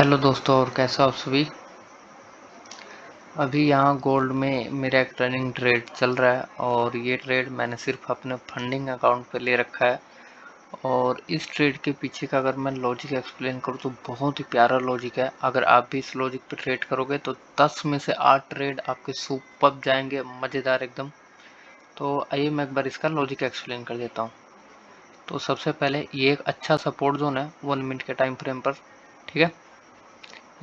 Hello दोस्तों, और कैसे हो आप सभी। अभी यहाँ गोल्ड में मेरा एक रनिंग ट्रेड चल रहा है और ये ट्रेड मैंने सिर्फ अपने फंडिंग अकाउंट पे ले रखा है। और इस ट्रेड के पीछे का अगर मैं लॉजिक एक्सप्लेन करूँ तो बहुत ही प्यारा लॉजिक है। अगर आप भी इस लॉजिक पे ट्रेड करोगे तो 10 में से 8 ट्रेड आपके सुपर्ब जाएंगे, मज़ेदार एकदम। तो आइए मैं एक बार इसका लॉजिक एक्सप्लेन कर देता हूँ। तो सबसे पहले ये एक अच्छा सपोर्ट जोन है 1 मिनट के टाइम फ्रेम पर, ठीक है।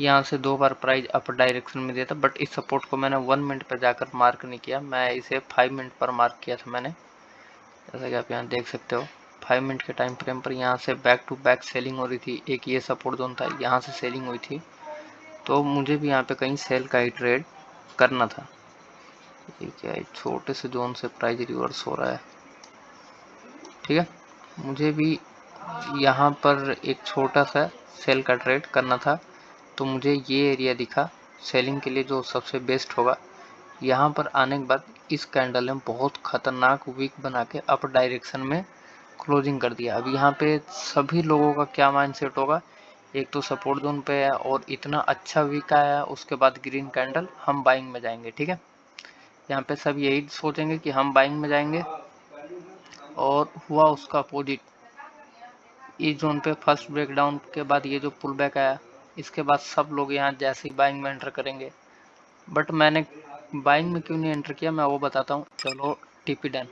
यहाँ से 2 बार प्राइस अपर डायरेक्शन में दिया था, बट इस सपोर्ट को मैंने 1 मिनट पर जाकर मार्क नहीं किया, मैं इसे 5 मिनट पर मार्क किया था मैंने। जैसा कि आप यहाँ देख सकते हो 5 मिनट के टाइम फ्रेम पर यहाँ से बैक टू बैक सेलिंग हो रही थी। एक ये सपोर्ट जोन था, यहाँ से सेलिंग हुई थी, तो मुझे भी यहाँ पे कहीं सेल का ही ट्रेड करना था। ये क्या है, छोटे से जोन से प्राइस रिवर्स हो रहा है, ठीक है। मुझे भी यहाँ पर एक छोटा सा सेल का ट्रेड करना था, तो मुझे ये एरिया दिखा सेलिंग के लिए जो सबसे बेस्ट होगा। यहाँ पर आने के बाद इस कैंडल ने बहुत खतरनाक वीक बना के अप डायरेक्शन में क्लोजिंग कर दिया। अब यहाँ पे सभी लोगों का क्या माइंडसेट होगा, एक तो सपोर्ट जोन पे है और इतना अच्छा वीक आया, उसके बाद ग्रीन कैंडल, हम बाइंग में जाएंगे, ठीक है। यहाँ पे सब यही सोचेंगे कि हम बाइंग में जाएंगे, और हुआ उसका अपोजिट। इस जोन पे फर्स्ट ब्रेकडाउन के बाद ये जो पुल बैक आया, इसके बाद सब लोग यहाँ जैसे ही बाइंग में एंटर करेंगे। बट मैंने बाइंग में क्यों नहीं एंटर किया, मैं वो बताता हूँ। चलो, टीपी डन।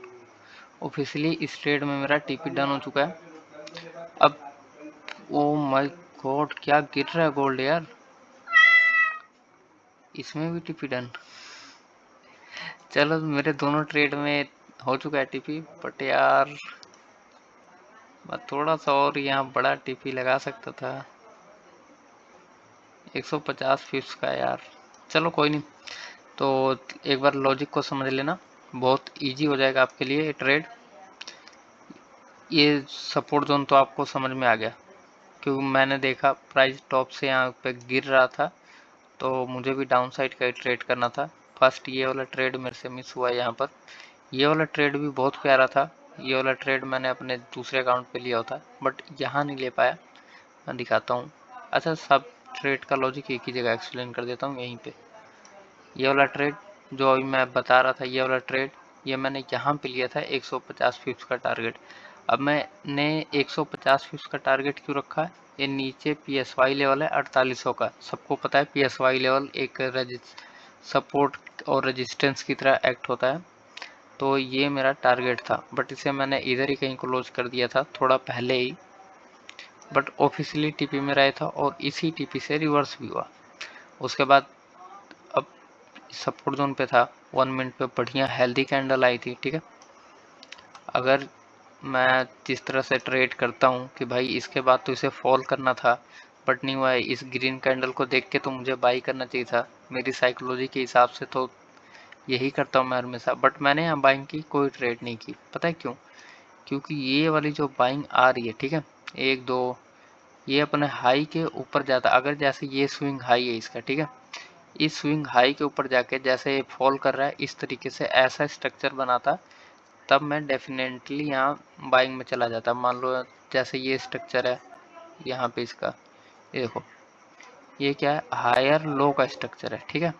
ऑफिशियली इस ट्रेड में मेरा टीपी डन हो चुका है। अब ओ माय गॉड, क्या गिर रहा है गोल्ड यार, इसमें भी टीपी डन। चलो, मेरे दोनों ट्रेड में हो चुका है टीपी, बट यार मैं थोड़ा सा और यहाँ बड़ा टीपी लगा सकता था, 150 फिप्स का यार। चलो कोई नहीं। तो एक बार लॉजिक को समझ लेना, बहुत इजी हो जाएगा आपके लिए ये ट्रेड। ये सपोर्ट जोन तो आपको समझ में आ गया, क्योंकि मैंने देखा प्राइस टॉप से यहाँ पे गिर रहा था, तो मुझे भी डाउन साइड का ही ट्रेड करना था। फर्स्ट ये वाला ट्रेड मेरे से मिस हुआ यहाँ पर। ये वाला ट्रेड भी बहुत प्यारा था, ये वाला ट्रेड मैंने अपने दूसरे अकाउंट पे लिया होता, बट यहाँ नहीं ले पाया। मैं दिखाता हूँ। अच्छा, सब ट्रेड का लॉजिक एक ही जगह एक्सप्लेन कर देता हूँ यहीं पे। ये वाला ट्रेड जो अभी मैं बता रहा था, ये वाला ट्रेड ये मैंने यहाँ पे लिया था 150 फिप्स का टारगेट। अब मैंने 150 फिप्स का टारगेट क्यों रखा है, ये नीचे PSY लेवल है 4800 का। सबको पता है PSY लेवल एक सपोर्ट और रेजिस्टेंस की तरह एक्ट होता है। तो ये मेरा टारगेट था, बट इसे मैंने इधर ही कहीं क्लोज कर दिया था थोड़ा पहले ही। बट ऑफिशियली टीपी में रहा था और इसी टीपी से रिवर्स भी हुआ। उसके बाद अब सपोर्ट जोन पे था, 1 मिनट पे बढ़िया हेल्दी कैंडल आई थी, ठीक है। अगर मैं जिस तरह से ट्रेड करता हूँ कि भाई इसके बाद तो इसे फॉल करना था, बट नहीं हुआ है। इस ग्रीन कैंडल को देख के तो मुझे बाई करना चाहिए था, मेरी साइकोलॉजी के हिसाब से तो यही करता हूँ मैं हमेशा। बट मैंने यहाँ बाइंग की कोई ट्रेड नहीं की, पता है क्यों? क्योंकि ये वाली जो बाइंग आ रही है, ठीक है, 1 2, ये अपने हाई के ऊपर जाता। अगर जैसे ये स्विंग हाई है इसका, ठीक है, इस स्विंग हाई के ऊपर जाके जैसे ये फॉल कर रहा है, इस तरीके से ऐसा स्ट्रक्चर बनाता, तब मैं डेफिनेटली यहाँ बाइंग में चला जाता। मान लो जैसे ये स्ट्रक्चर है यहाँ पे इसका, ये देखो, ये क्या है, हायर लो का स्ट्रक्चर है, ठीक है।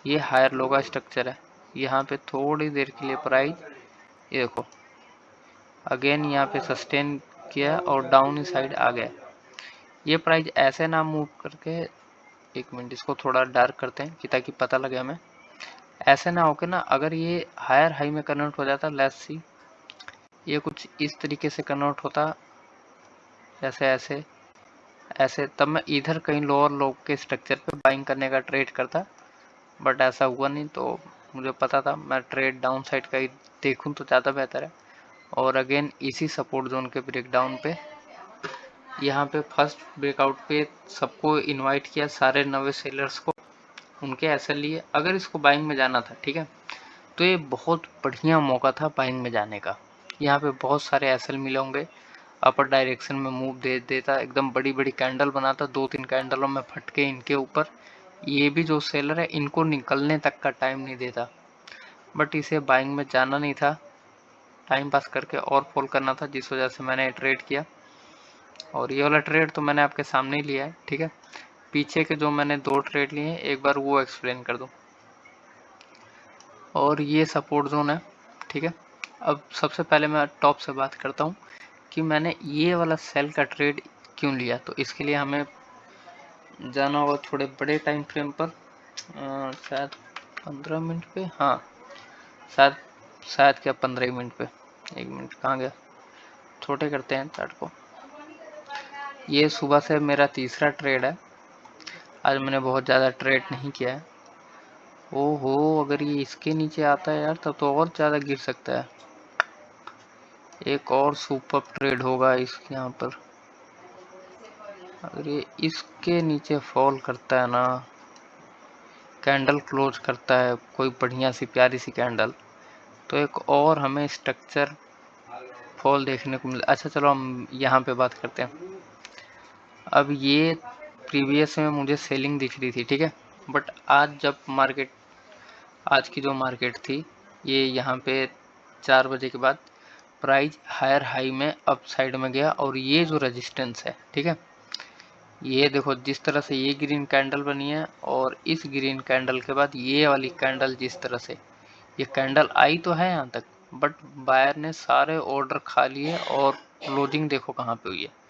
ये हायर लो का स्ट्रक्चर है। यहाँ पे थोड़ी देर के लिए प्राइस, ये देखो, अगेन यहाँ पे सस्टेन किया और डाउन ही साइड आ गया। ये प्राइस ऐसे ना मूव करके, एक मिनट इसको थोड़ा डार्क करते हैं कि ताकि पता लगे हमें। ऐसे ना होके ना, अगर ये हायर हाई में कन्वर्ट हो जाता, लेट्स सी, ये कुछ इस तरीके से कन्वर्ट होता, जैसे ऐसे ऐसे, तब मैं इधर कहीं लोअर लो के स्ट्रक्चर पे बाइंग करने का ट्रेड करता। बट ऐसा हुआ नहीं, तो मुझे पता था मैं ट्रेड डाउन साइड का ही देखूं तो ज़्यादा बेहतर है। और अगेन इसी सपोर्ट जोन के ब्रेकडाउन पे, यहाँ पे फर्स्ट ब्रेकआउट पे सबको इनवाइट किया, सारे नवे सेलर्स को, उनके एसएल लिए अगर इसको बाइंग में जाना था, ठीक है। तो ये बहुत बढ़िया मौका था बाइंग में जाने का। यहाँ पे बहुत सारे एसएल मिले होंगे, अपर डायरेक्शन में मूव दे देता, एकदम बड़ी बड़ी कैंडल बनाता, 2 3 कैंडलों में फटके इनके ऊपर। ये भी जो सेलर है इनको निकलने तक का टाइम नहीं देता, बट इसे बाइंग में जाना नहीं था, टाइम पास करके और फॉल करना था, जिस वजह से मैंने ट्रेड किया। और ये वाला ट्रेड तो मैंने आपके सामने ही लिया है, ठीक है। पीछे के जो मैंने 2 ट्रेड लिए हैं एक बार वो एक्सप्लेन कर दूं। और ये सपोर्ट जोन है, ठीक है। अब सबसे पहले मैं टॉप से बात करता हूँ कि मैंने ये वाला सेल का ट्रेड क्यों लिया। तो इसके लिए हमें जाना होगा थोड़े बड़े टाइम फ्रेम पर, शायद 15 मिनट पे, हाँ शायद शायद क्या 15 मिनट पे, 1 मिनट कहाँ गया, छोटे करते हैं चार्ट को। ये सुबह से मेरा तीसरा ट्रेड है, आज मैंने बहुत ज़्यादा ट्रेड नहीं किया है। ओहो, अगर ये इसके नीचे आता है यार तब तो और ज़्यादा गिर सकता है। एक और सुपर ट्रेड होगा इसके यहाँ पर, अगर ये इसके नीचे फॉल करता है ना, कैंडल क्लोज करता है कोई बढ़िया सी प्यारी सी कैंडल, तो एक और हमें स्ट्रक्चर फॉल देखने को मिला। अच्छा चलो हम यहाँ पे बात करते हैं। अब ये प्रीवियस में मुझे सेलिंग दिख रही थी, ठीक है, बट आज जब मार्केट, आज की जो मार्केट थी, ये यहाँ पे 4 बजे के बाद प्राइस हायर हाई में अप साइड में गया। और ये जो रेजिस्टेंस है, ठीक है, ये देखो जिस तरह से ये ग्रीन कैंडल बनी है और इस ग्रीन कैंडल के बाद ये वाली कैंडल, जिस तरह से ये कैंडल आई तो है यहाँ तक, बट बायर ने सारे ऑर्डर खा लिए और क्लोजिंग देखो कहाँ पे हुई है।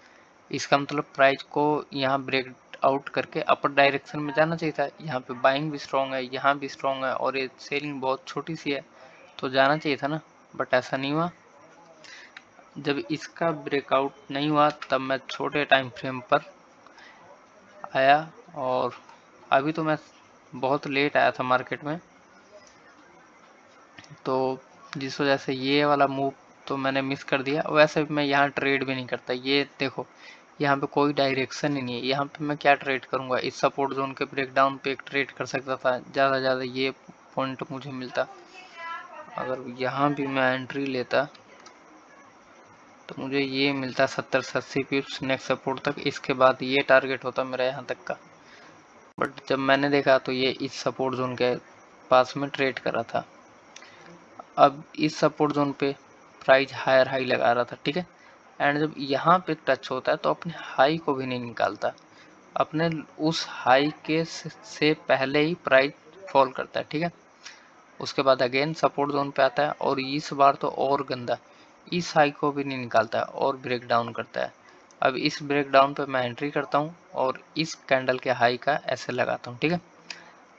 इसका मतलब प्राइस को यहाँ ब्रेक आउट करके अपर डायरेक्शन में जाना चाहिए था। यहाँ पे बाइंग भी स्ट्रॉन्ग है, यहाँ भी स्ट्रॉन्ग है और ये सेलिंग बहुत छोटी सी है, तो जाना चाहिए था ना, बट ऐसा नहीं हुआ। जब इसका ब्रेकआउट नहीं हुआ तब मैं छोटे टाइम फ्रेम पर आया, और अभी तो मैं बहुत लेट आया था मार्केट में, तो जिस वजह से ये वाला मूव तो मैंने मिस कर दिया। वैसे भी मैं यहाँ ट्रेड भी नहीं करता, ये देखो यहाँ पे कोई डायरेक्शन ही नहीं है, यहाँ पे मैं क्या ट्रेड करूँगा। इस सपोर्ट जोन के ब्रेकडाउन पे एक ट्रेड कर सकता था, ज़्यादा ज़्यादा ये पॉइंट मुझे मिलता। अगर यहाँ भी मैं एंट्री लेता तो मुझे ये मिलता 70 से 80 पिप्स नेक्स्ट सपोर्ट तक, इसके बाद ये टारगेट होता मेरा यहाँ तक का। बट जब मैंने देखा तो ये इस सपोर्ट जोन के पास में ट्रेड कर रहा था। अब इस सपोर्ट जोन पे प्राइस हायर हाई लगा रहा था, ठीक है, एंड जब यहाँ पे टच होता है तो अपने हाई को भी नहीं निकालता, अपने उस हाई के से पहले ही प्राइस फॉल करता है, ठीक है। उसके बाद अगेन सपोर्ट जोन पे आता है और इस बार तो और गंदा, इस हाई को भी नहीं निकालता है और ब्रेक डाउन करता है। अब इस ब्रेक डाउन पे मैं एंट्री करता हूँ और इस कैंडल के हाई का ऐसे लगाता हूँ, ठीक है।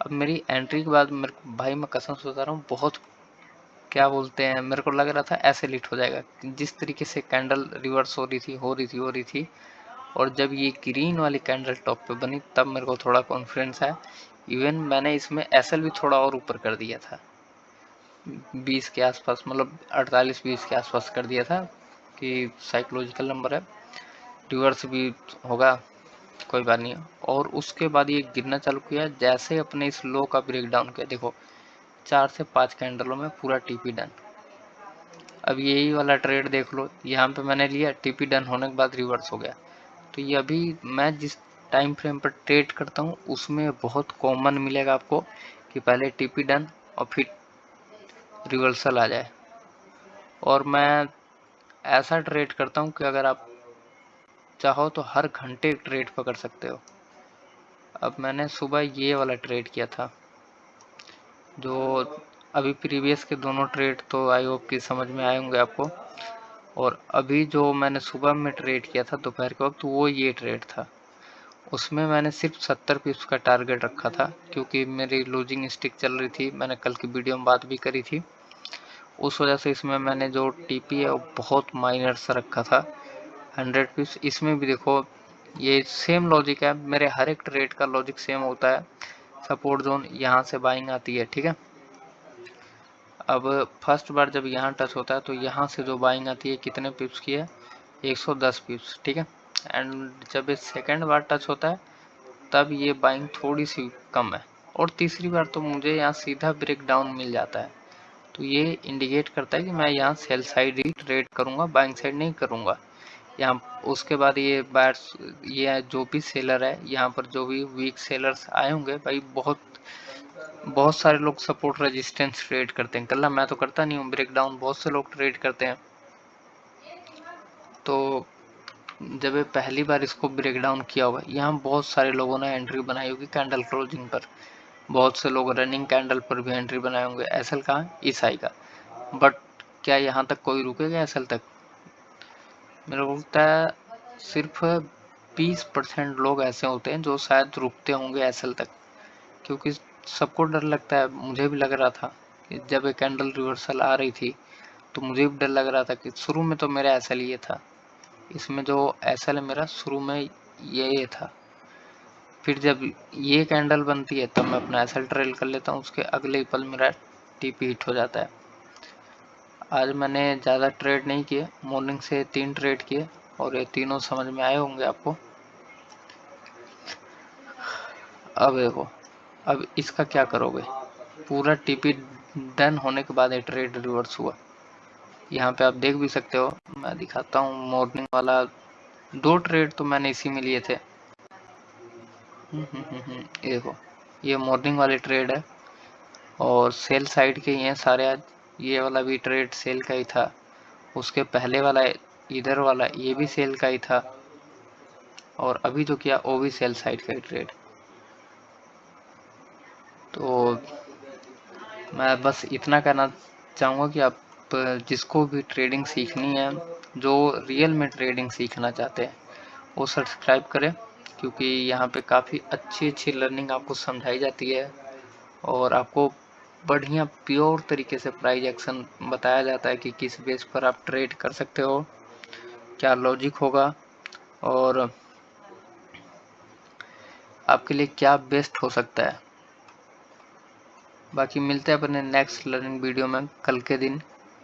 अब मेरी एंट्री के बाद मेरे को, भाई मैं कसम से बता रहा हूँ, बहुत क्या बोलते हैं, मेरे को लग रहा था ऐसे लिट हो जाएगा, जिस तरीके से कैंडल रिवर्स हो रही थी। और जब ये ग्रीन वाली कैंडल टॉप पे बनी तब मेरे को थोड़ा कॉन्फिडेंस आया। इवन मैंने इसमें एसएल भी थोड़ा और ऊपर कर दिया था, 20 के आसपास, मतलब 48-20 के आसपास कर दिया था, कि साइकोलॉजिकल नंबर है, रिवर्स भी होगा, कोई बात नहीं। और उसके बाद ये गिरना चालू किया, जैसे अपने इस लो का ब्रेक डाउन किया, देखो 4 से 5 कैंडलों में पूरा टीपी डन। अब यही वाला ट्रेड देख लो, यहाँ पे मैंने लिया, टीपी डन होने के बाद रिवर्स हो गया। तो ये अभी मैं जिस टाइम फ्रेम पर ट्रेड करता हूँ उसमें बहुत कॉमन मिलेगा आपको कि पहले टीपी डन और फिर रिवर्सल आ जाए। और मैं ऐसा ट्रेड करता हूँ कि अगर आप चाहो तो हर घंटे ट्रेड पकड़ सकते हो। अब मैंने सुबह ये वाला ट्रेड किया था, जो अभी प्रीवियस के दोनों ट्रेड तो आई होप कि समझ में आए होंगे आपको। और अभी जो मैंने सुबह में ट्रेड किया था दोपहर के वक्त, वो ये ट्रेड था। उसमें मैंने सिर्फ 70 पिप्स का टारगेट रखा था, क्योंकि मेरी लूजिंग स्टिक चल रही थी, मैंने कल की वीडियो में बात भी करी थी। उस वजह से इसमें मैंने जो टीपी है वो बहुत माइनर सा रखा था, 100 पिप्स। इसमें भी देखो ये सेम लॉजिक है, मेरे हर एक ट्रेड का लॉजिक सेम होता है। सपोर्ट जोन यहाँ से बाइंग आती है, ठीक है। अब फर्स्ट बार जब यहाँ टच होता है तो यहाँ से जो बाइंग आती है कितने पिप्स की है, 110 पिप्स, ठीक है। एंड जब ये सेकेंड बार टच होता है तब ये बाइंग थोड़ी सी कम है, और तीसरी बार तो मुझे यहाँ सीधा ब्रेक डाउन मिल जाता है। तो ये इंडिकेट करता है कि मैं यहाँ सेल साइड ही ट्रेड करूँगा, बाइंग साइड नहीं करूँगा यहाँ। उसके बाद ये बायर्स, ये जो भी सेलर है यहाँ पर, जो भी वीक सेलर्स आए होंगे, भाई बहुत बहुत सारे लोग सपोर्ट रेजिस्टेंस ट्रेड करते हैं। कल मैं तो करता नहीं हूँ, ब्रेक डाउन बहुत से लोग ट्रेड करते हैं। तो जब ये पहली बार इसको ब्रेक डाउन किया होगा, यहाँ बहुत सारे लोगों ने एंट्री बनाई होगी कैंडल क्लोजिंग पर, बहुत से लोग रनिंग कैंडल पर भी एंट्री बनाए होंगे। एसएल कहाँ, इस हाई का। बट क्या यहाँ तक कोई रुकेगा एसएल तक? मेरे को लगता है सिर्फ 20% लोग ऐसे होते हैं जो शायद रुकते होंगे एसएल तक, क्योंकि सबको डर लगता है। मुझे भी लग रहा था कि जब ये कैंडल रिवर्सल आ रही थी तो मुझे भी डर लग रहा था कि शुरू में तो मेरा एसएल ये था, इसमें जो एसएल है मेरा शुरू में ये था। फिर जब ये कैंडल बनती है तब मैं अपना एसएल ट्रेल कर लेता हूँ, उसके अगले ही पल मेरा टीपी हिट हो जाता है। आज मैंने ज़्यादा ट्रेड नहीं किए, मॉर्निंग से 3 ट्रेड किए और ये तीनों समझ में आए होंगे आपको। अब देखो, अब इसका क्या करोगे? पूरा टीपी डन होने के बाद ये ट्रेड रिवर्स हुआ। यहाँ पे आप देख भी सकते हो, मैं दिखाता हूँ मॉर्निंग वाला। 2 ट्रेड तो मैंने इसी में लिए थे। ये देखो, ये मॉर्निंग वाले ट्रेड है और सेल साइड के ही हैं सारे आज। ये वाला भी ट्रेड सेल का ही था, उसके पहले वाला इधर वाला ये भी सेल का ही था, और अभी जो किया वो भी सेल साइड का ही ट्रेड। तो मैं बस इतना कहना चाहूँगा कि आप जिसको भी ट्रेडिंग सीखनी है, जो रियल में ट्रेडिंग सीखना चाहते हैं, वो सब्सक्राइब करें, क्योंकि यहाँ पे काफ़ी अच्छी अच्छी लर्निंग आपको समझाई जाती है और आपको बढ़िया प्योर तरीके से प्राइस एक्शन बताया जाता है कि किस बेस पर आप ट्रेड कर सकते हो, क्या लॉजिक होगा और आपके लिए क्या बेस्ट हो सकता है। बाकी मिलते हैं अपने नेक्स्ट लर्निंग वीडियो में कल के दिन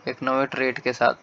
एक नए ट्रेड के साथ।